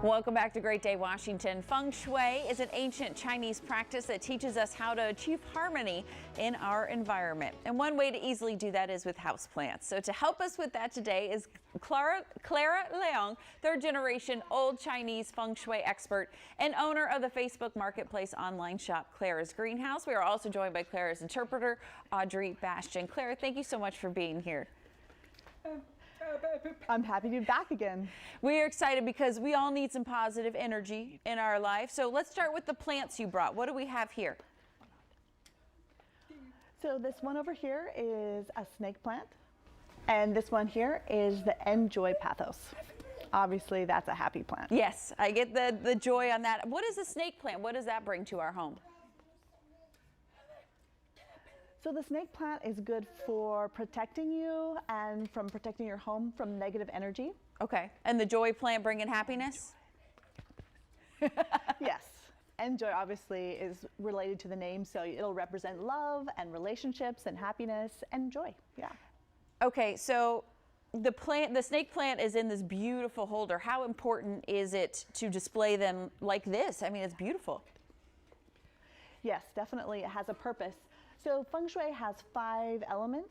Welcome back to Great Day Washington. Feng Shui is an ancient Chinese practice that teaches us how to achieve harmony in our environment. And one way to easily do that is with houseplants. So to help us with that today is Clara Leung, third generation old Chinese Feng Shui expert and owner of the Facebook Marketplace online shop Clara's Greenhouse. We are also joined by Clara's interpreter, Audrey Bastian. Clara, thank you so much for being here. I'm happy to be back again. We are excited because we all need some positive energy in our life. So let's start with the plants you brought. What do we have here? So this one over here is a snake plant. And this one here is the Enjoy Pathos. Obviously, that's a happy plant. Yes, I get the joy on that. What is a snake plant? What does that bring to our home? So the snake plant is good for protecting you and from protecting your home from negative energy. Okay, and the joy plant bringing happiness? Yes, and joy obviously is related to the name, so it'll represent love and relationships and happiness and joy, yeah. Okay, so the snake plant is in this beautiful holder. How important is it to display them like this? I mean, it's beautiful. Yes, definitely, it has a purpose. So Feng Shui has 5 elements.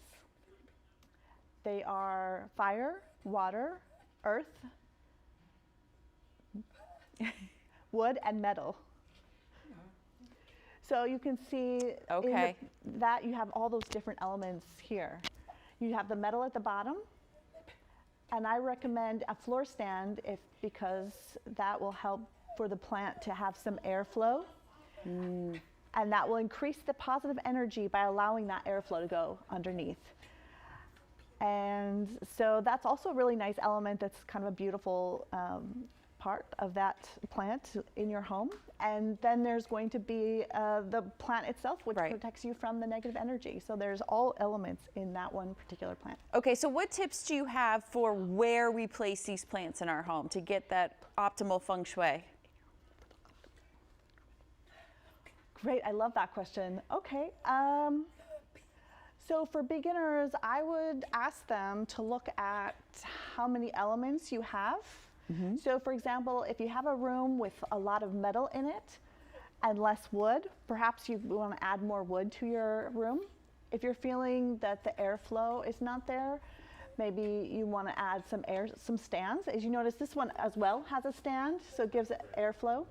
They are fire, water, earth, wood, and metal. So you can see that you have all those different elements here. You have the metal at the bottom, and I recommend a floor stand because that will help for the plant to have some airflow. And that will increase the positive energy by allowing that airflow to go underneath. And so that's also a really nice element that's kind of a beautiful part of that plant in your home. And then there's going to be the plant itself, which protects you from the negative energy. So there's all elements in that one particular plant. Okay, so what tips do you have for where we place these plants in our home to get that optimal feng shui? Great, I love that question. Okay, so for beginners, I would ask them to look at how many elements you have. So for example, if you have a room with a lot of metal in it and less wood, perhaps you want to add more wood to your room. If you're feeling that the airflow is not there, maybe you want to add some stands. As you notice, this one as well has a stand, so it gives it airflow.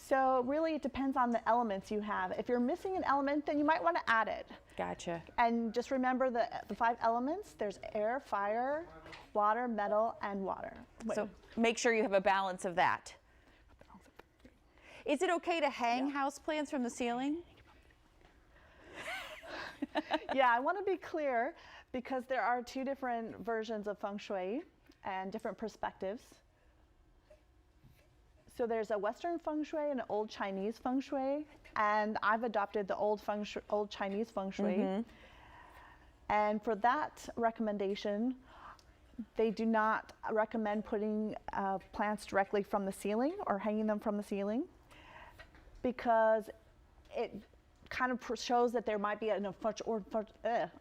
So really it depends on the elements you have. If you're missing an element, then you might want to add it. Gotcha. And just remember the 5 elements. There's air, fire, water, metal, and water. So make sure you have a balance of that. Is it okay to hang houseplants from the ceiling? Yeah, I want to be clear because there are 2 different versions of Feng Shui and different perspectives. So there's a Western Feng Shui and an old Chinese Feng Shui, and I've adopted the old Chinese Feng Shui. And for that recommendation, they do not recommend putting plants directly from the ceiling or hanging them from the ceiling because it kind of shows that there might be an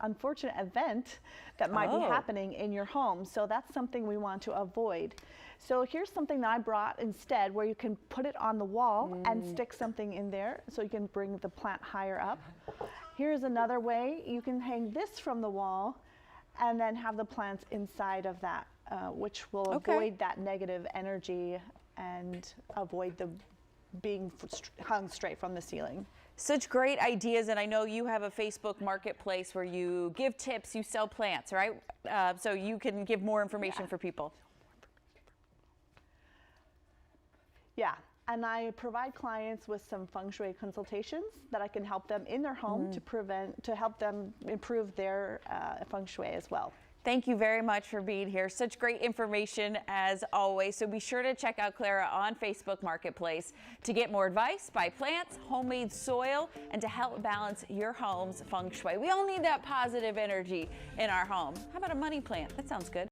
unfortunate event that might be happening in your home. So that's something we want to avoid. So here's something that I brought instead where you can put it on the wall and stick something in there so you can bring the plant higher up. Here's another way. You can hang this from the wall and then have the plants inside of that, which will avoid that negative energy and avoid the being hung straight from the ceiling. Such great ideas, and I know you have a Facebook Marketplace where you give tips, you sell plants, right? So you can give more information for people. Yeah, and I provide clients with some Feng Shui consultations that I can help them in their home to help them improve their Feng Shui as well. Thank you very much for being here. Such great information as always. So be sure to check out Clara on Facebook Marketplace to get more advice, buy plants, homemade soil, and to help balance your home's feng shui. We all need that positive energy in our home. How about a money plant? That sounds good.